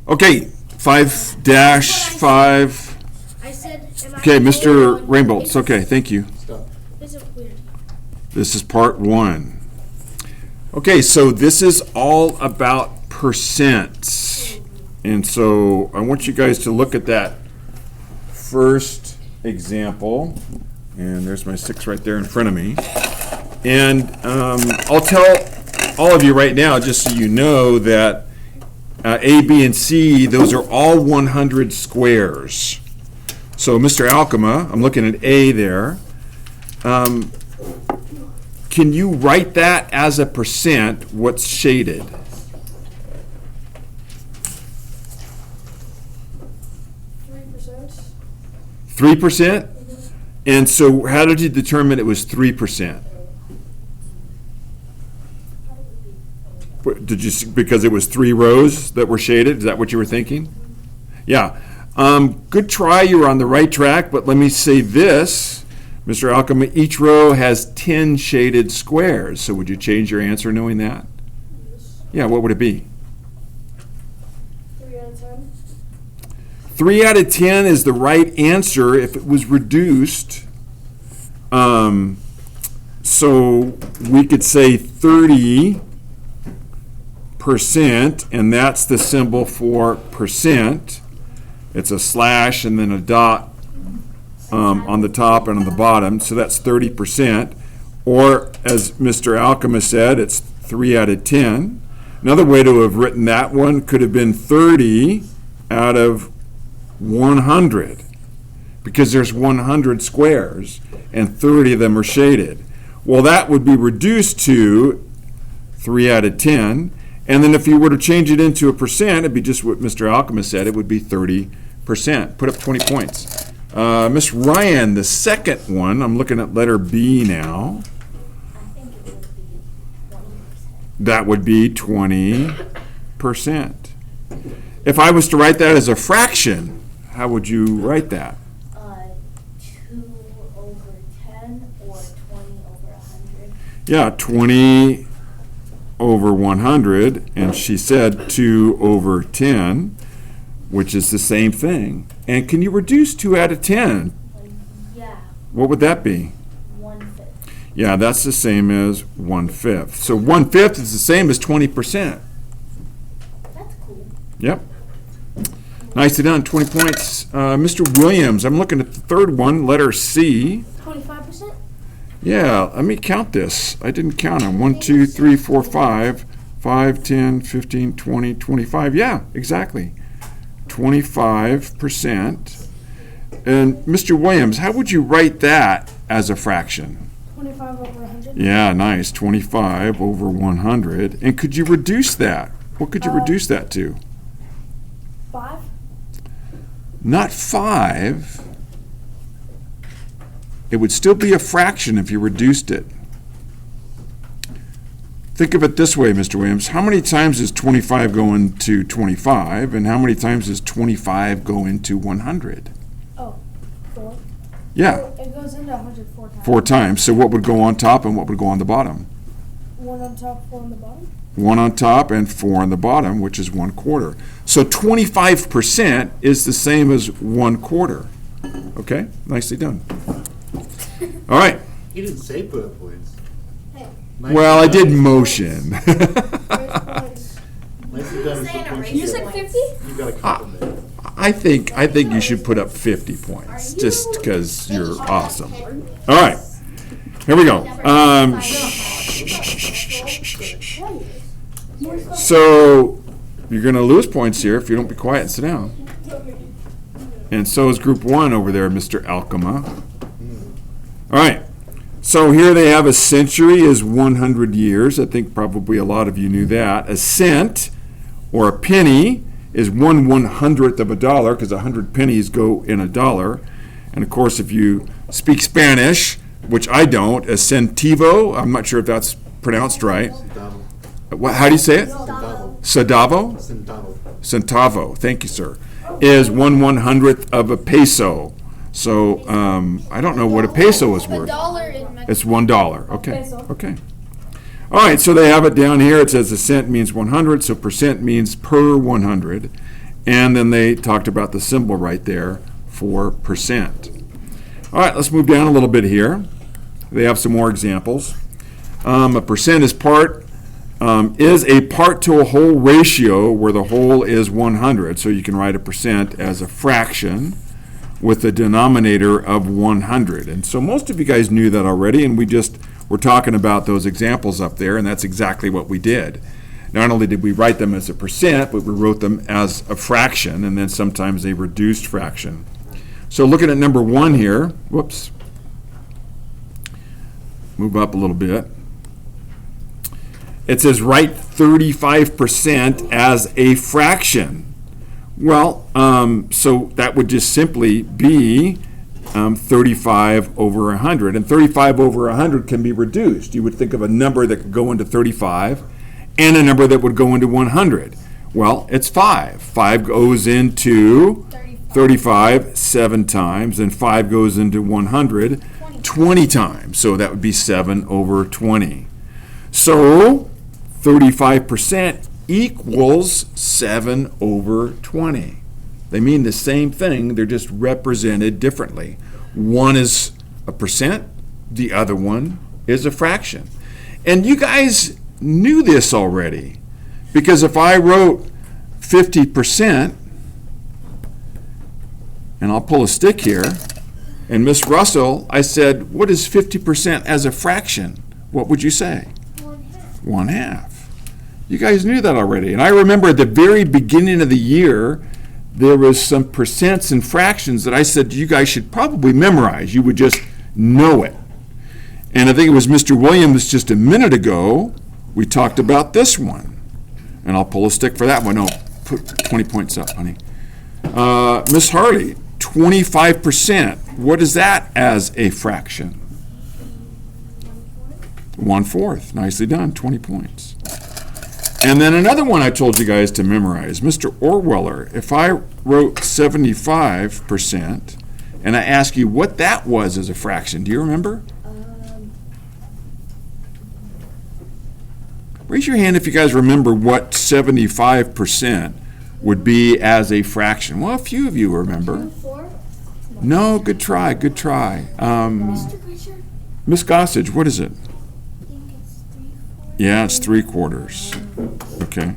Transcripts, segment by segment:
Okay, 5-5. I said, Okay, Mr. Rainbow, it's okay, thank you. Stop. This is weird. This is part 1. Okay, so this is all about percents. And so I want you guys to look at that first example. And there's my 6 right there in front of me. And I'll tell all of you right now, just so you know, that A, B, and C, those are all 100 squares. So Mr. Alkema, I'm looking at A there. Can you write that as a percent, what's shaded? 3%? And so how did you determine it was 3%? Did you, because it was 3 rows that were shaded? Is that what you were thinking? Yeah. Good try. You were on the right track, but let me say this, Mr. Alkema, each row has 10 shaded squares. So would you change your answer knowing that? Yeah, what would it be? 3 out of 10. 3 out of 10 is the right answer if it was reduced. So we could say 30%, and that's the symbol for percent. It's a slash and then a dot on the top and on the bottom, so that's 30%. Or, as Mr. Alkema said, it's 3 out of 10. Another way to have written that one could have been 30 out of 100, because there's 100 squares and 30 of them are shaded. Well, that would be reduced to 3 out of 10. And then if you were to change it into a percent, it'd be just what Mr. Alkema said, it would be 30%. Put up 20 points. Miss Ryan, the second one, I'm looking at letter B now. That would be 20%. If I was to write that as a fraction, how would you write that? 2 over 10 or 20 over 100. Yeah, 20 over 100, and she said 2 over 10, which is the same thing. And can you reduce 2 out of 10? Yeah, What would that be? 1/5. Yeah, that's the same as 1/5. So 1/5 is the same as 20%. That's cool. Yep. Nicely done, 20 points. Mr. Williams, I'm looking at the third one, letter C. 25%? Yeah, let me count this. I didn't count them. 1, 2, 3, 4, 5, 5, 10, 15, 20, 25. Yeah, exactly. 25%. And Mr. Williams, how would you write that as a fraction? 25 over 100? Yeah, nice. 25 over 100. And could you reduce that? What could you reduce that to? 5? Not 5. It would still be a fraction if you reduced it. Think of it this way, Mr. Williams. How many times does 25 go into 25, and how many times does 25 go into 100? Oh, 4. Yeah, It goes into 100 4 times. 4 times. So what would go on top and what would go on the bottom? 1 on top, 4 on the bottom? 1 on top and 4 on the bottom, which is 1/4. So 25% is the same as 1/4. Okay, nicely done. All right. He didn't say put up points. Hey. Well, I did motion. Nicely done is the points You said 50? You got a compliment. I think you should put up 50 points, just because you're awesome. All right, here we go. So you're going to lose points here if you don't be quiet and sit down. And so is Group 1 over there, Mr. Alkema. All right, so here they have a century is 100 years. I think probably a lot of you knew that. A cent, or a penny, is 1/100th of a dollar, because 100 pennies go in a dollar. And of course, if you speak Spanish, which I don't, a centavo, I'm not sure if that's pronounced right. How do you say it? Centavo? Centavo, thank you, sir. Is 1/100th of a peso. So I don't know what a peso is worth. It's $1. Okay. Okay. All right. So they have it down here. It says a cent means 100. So percent means per 100, And then they talked about the symbol right there for percent. All right, let's move down a little bit here. They have some more examples. A percent is a part to a whole ratio where the whole is 100. So you can write a percent as a fraction with a denominator of 100. And so most of you guys knew that already, and we just were talking about those examples up there, and that's exactly what we did. Not only did we write them as a percent, but we wrote them as a fraction, and then sometimes a reduced fraction. So looking at number 1 here, whoops, move up a little bit. It says write 35% as a fraction. Well, so that would just simply be 35 over 100. And 35 over 100 can be reduced. You would think of a number that could go into 35 and a number that would go into 100. Well, it's 5. 5 goes into 35 7 times, and 5 goes into 100 20 times. So that would be 7 over 20. So 35% equals 7 over 20. They mean the same thing, they're just represented differently. One is a percent, the other one is a fraction. And you guys knew this already, because if I wrote 50%, and I'll pull a stick here, and Miss Russell, I said, what is 50% as a fraction? What would you say? 1/2. You guys knew that already. And I remember at the very beginning of the year, there was some percents and fractions that I said you guys should probably memorize. You would just know it. And I think it was Mr. Williams just a minute ago, we talked about this one. And I'll pull a stick for that one. No, put 20 points up, honey. Miss Harley, 25%. What is that as a fraction? 1/4. Nicely done, 20 points. And then another one I told you guys to memorize, Mr. Orweller. If I wrote 75% and I ask you what that was as a fraction, do you remember? Raise your hand if you guys remember what 75% would be as a fraction. Well, a few of you remember. 4? No, good try, good try. Mr. Glacier? Miss Gossage, what is it? I think it's 3/4. Yeah, it's 3/4. Okay.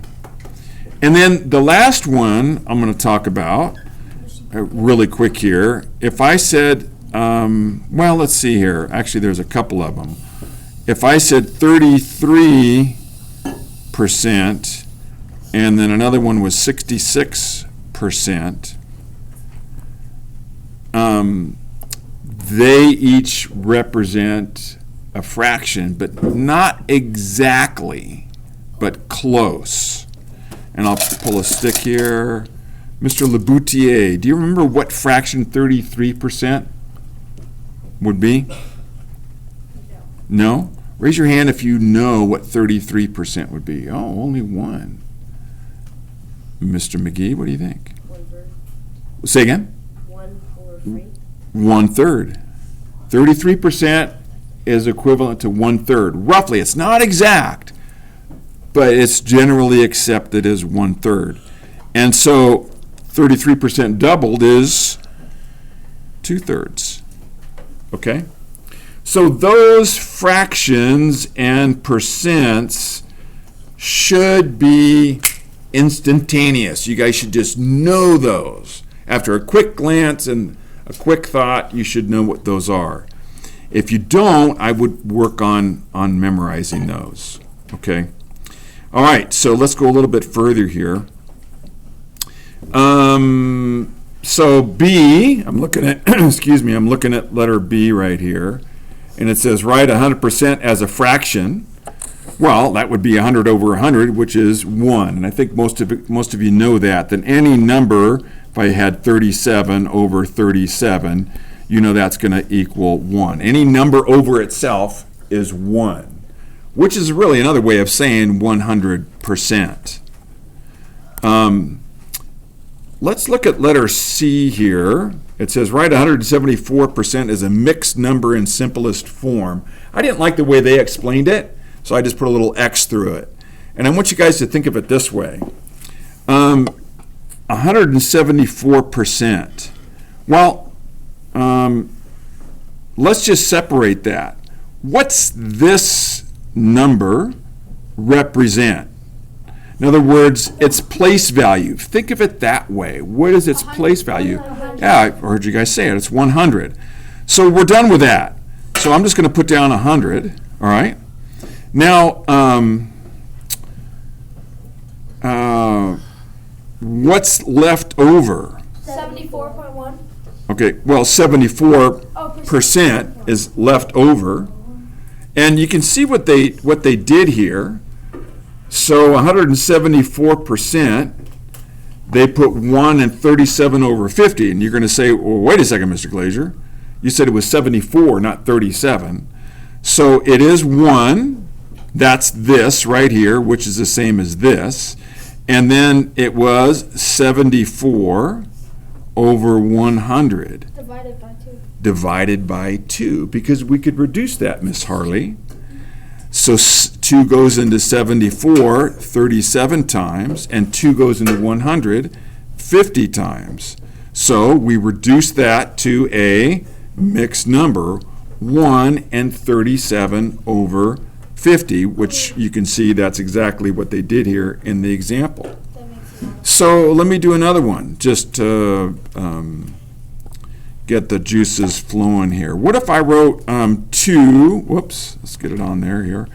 And then the last one I'm going to talk about really quick here. If I said, well, let's see here. Actually, there's a couple of them. If I said 33% and then another one was 66%, they each represent a fraction, but not exactly, but close. And I'll pull a stick here. Mr. Laboutier, do you remember what fraction 33% would be? No? Raise your hand if you know what 33% would be. Oh, only one. Mr. McGee, what do you think? 1/3. Say again? 1/4. 1/3. 33% is equivalent to 1/3. Roughly, it's not exact, but it's generally accepted as 1/3. And so 33% doubled is 2/3. Okay? So those fractions and percents should be instantaneous. You guys should just know those. After a quick glance and a quick thought, you should know what those are. If you don't, I would work on memorizing those. Okay? All right, so let's go a little bit further here. So B, I'm looking at, excuse me, I'm looking at letter B right here, and it says write 100% as a fraction. Well, that would be 100 over 100, which is 1. And I think most of you know that. Then any number, if I had 37 over 37, you know that's going to equal 1. Any number over itself is 1, which is really another way of saying 100%. Let's look at letter C here. It says write 174% as a mixed number in simplest form. I didn't like the way they explained it, so I just put a little X through it. And I want you guys to think of it this way. 174%. Well, let's just separate that. What's this number represent? In other words, its place value. Think of it that way. What is its place value? Yeah, I heard you guys say it. It's 100. So we're done with that. So I'm just going to put down 100, all right? Now, what's left over? 74.1. Okay, well, 74% is left over. And you can see what they did here. So 174%, they put 1 and 37 over 50. And you're going to say, well, wait a second, Mr. Glazier. You said it was 74, not 37. So it is 1. That's this right here, which is the same as this. And then it was 74 over 100. Divided by 2. Divided by 2, because we could reduce that, Miss Harley. So 2 goes into 74 37 times, and 2 goes into 100 50 times. So we reduce that to a mixed number, 1 and 37 over 50, which you can see that's exactly what they did here in the example. So let me do another one, just to get the juices flowing here. What if I wrote 2, whoops, let's get it on there here,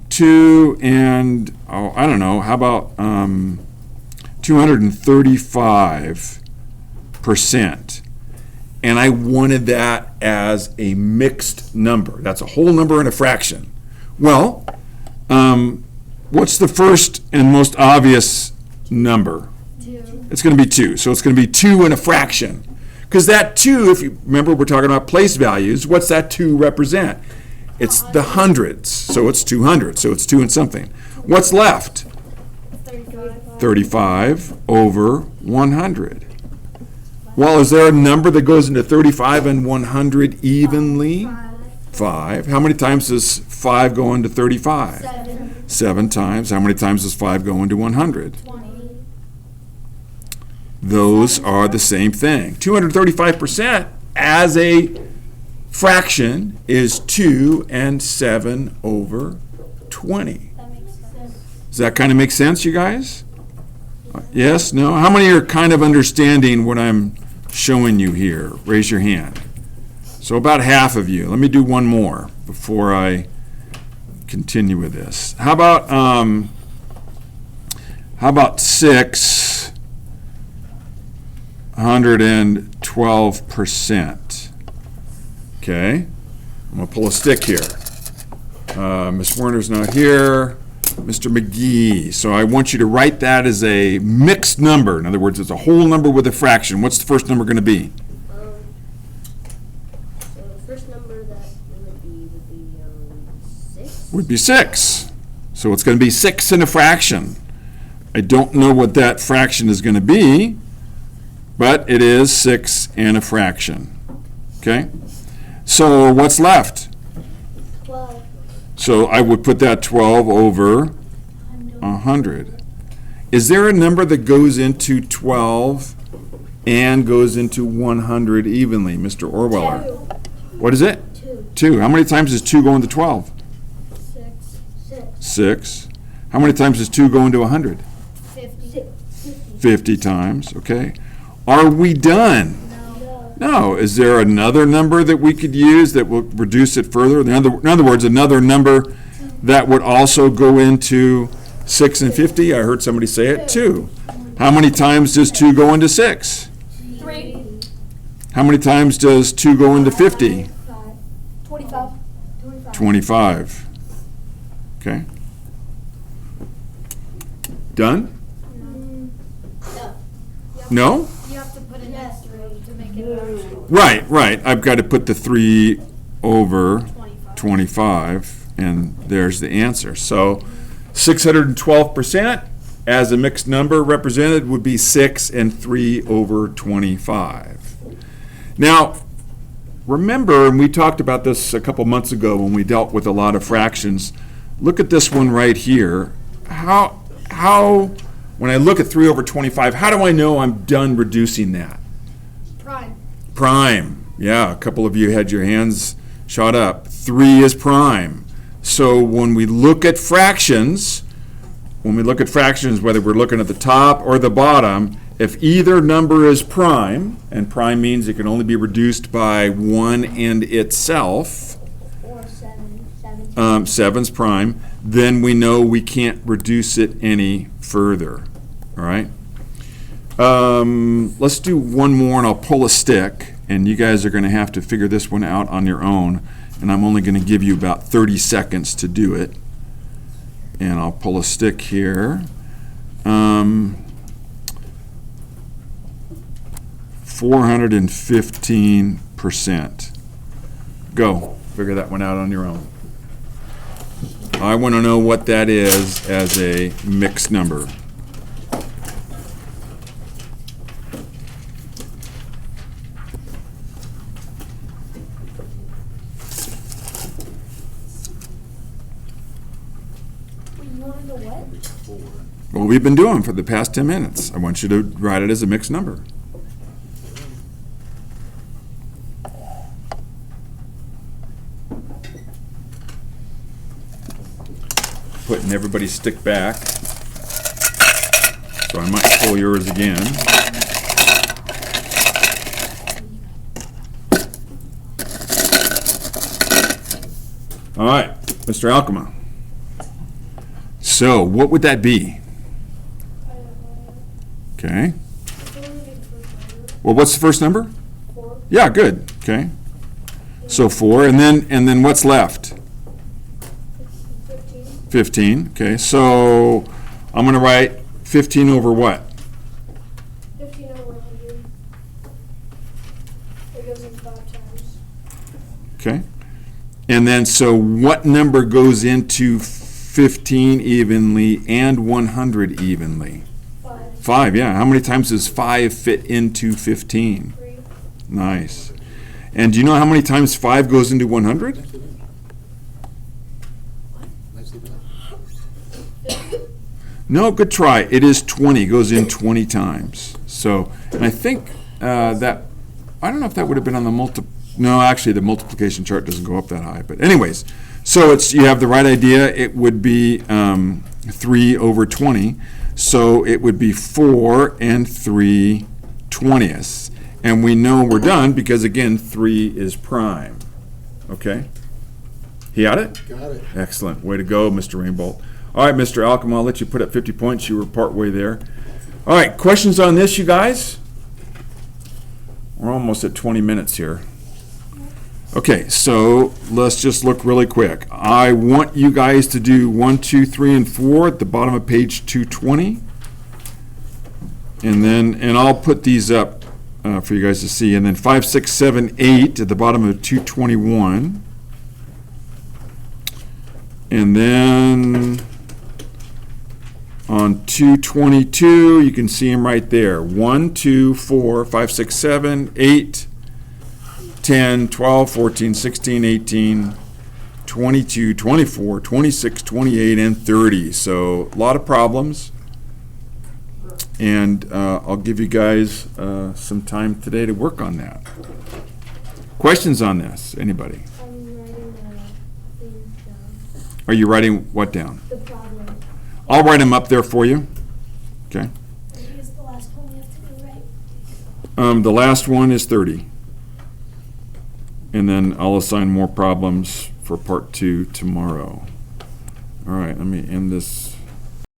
2 and, I don't know, how about 235%? And I wanted that as a mixed number. That's a whole number and a fraction. Well, what's the first and most obvious number? 2. It's going to be 2. So it's going to be 2 and a fraction. Because that 2, if you remember, we're talking about place values. What's that 2 represent? It's the hundreds. So it's 200. So it's 2 and something. What's left? 35. 35 over 100. Well, is there a number that goes into 35 and 100 evenly? 5. How many times does 5 go into 35? 7. 7 times. How many times does 5 go into 100? 20. Those are the same thing. 235% as a fraction is 2 and 7 over 20. That makes sense. Does that kind of make sense, you guys? Yes? No? How many are kind of understanding what I'm showing you here? Raise your hand. So about half of you. Let me do one more before I continue with this. How about 612%? Okay. I'm going to pull a stick here. Miss Werner's not here. Mr. McGee. So I want you to write that as a mixed number. In other words, it's a whole number with a fraction. What's the first number going to be? So the first number that would be 6. Would be 6. So it's going to be 6 and a fraction. I don't know what that fraction is going to be, but it is 6 and a fraction. Okay? So what's left? 12. So I would put that 12 over 100. Is there a number that goes into 12 and goes into 100 evenly, Mr. Orweller? 2. What is it? 2. 2. How many times does 2 go into 12? 6. 6. How many times does 2 go into 100? 50. 50 times, okay. Are we done? No. No. Is there another number that we could use that will reduce it further? In other words, another number that would also go into 6 and 50? I heard somebody say it. 2. How many times does 2 go into 6? 3. How many times does 2 go into 50? 25. 25. Okay. Done? No? You have to put an S to make it actual. Right. I've got to put the 3 over 25. 25, and there's the answer. So 612% as a mixed number represented would be 6 and 3 over 25. Now, remember, and we talked about this a couple months ago when we dealt with a lot of fractions, look at this one right here. How when I look at 3 over 25, how do I know I'm done reducing that? Prime. Prime. Yeah, a couple of you had your hands shot up. 3 is prime. So when we look at fractions, whether we're looking at the top or the bottom, if either number is prime, and prime means it can only be reduced by 1 and itself, Or 7. 7's prime, then we know we can't reduce it any further. All right? Let's do one more, and I'll pull a stick, and you guys are going to have to figure this one out on your own, and I'm only going to give you about 30 seconds to do it. And I'll pull a stick here. 415%. Go. Figure that one out on your own. I want to know what that is as a mixed number. You want to know what? Well, we've been doing for the past 10 minutes. I want you to write it as a mixed number. Putting everybody's stick back. So I might pull yours again. All right, Mr. Alcama. So what would that be? Okay. Well, what's the first number? 4. Yeah, good. Okay. So 4, and then what's left? 15. 15. Okay. So I'm going to write 15 over what? 15 over 100. It goes in 5 times. Okay. And then so what number goes into 15 evenly and 100 evenly? 5. 5, yeah. How many times does 5 fit into 15? 3. Nice. And do you know how many times 5 goes into 100? No, good try. It is 20. Goes in 20 times. So, and I think that, I don't know if that would have been on the no, actually the multiplication chart doesn't go up that high. But anyways, so you have the right idea. It would be 3 over 20. So it would be 4 and 3/20. And we know we're done because, again, 3 is prime. Okay? He got it? Got it. Excellent. Way to go, Mr. Rainbolt. All right, Mr. Alcama, I'll let you put up 50 points. You were partway there. All right, questions on this, you guys? We're almost at 20 minutes here. Okay, so let's just look really quick. I want you guys to do 1, 2, 3, and 4 at the bottom of page 220. And I'll put these up for you guys to see. And then 5, 6, 7, 8 at the bottom of 221. And then on 222, you can see them right there. 1, 2, 4, 5, 6, 7, 8, 10, 12, 14, 16, 18, 22, 24, 26, 28, and 30. So a lot of problems. And I'll give you guys some time today to work on that. Questions on this? Anybody? I'm writing the things down. Are you writing what down? The problem. I'll write them up there for you. Okay. Here's the last one we have to do, right? The last one is 30. And then I'll assign more problems for part 2 tomorrow. All right, let me end this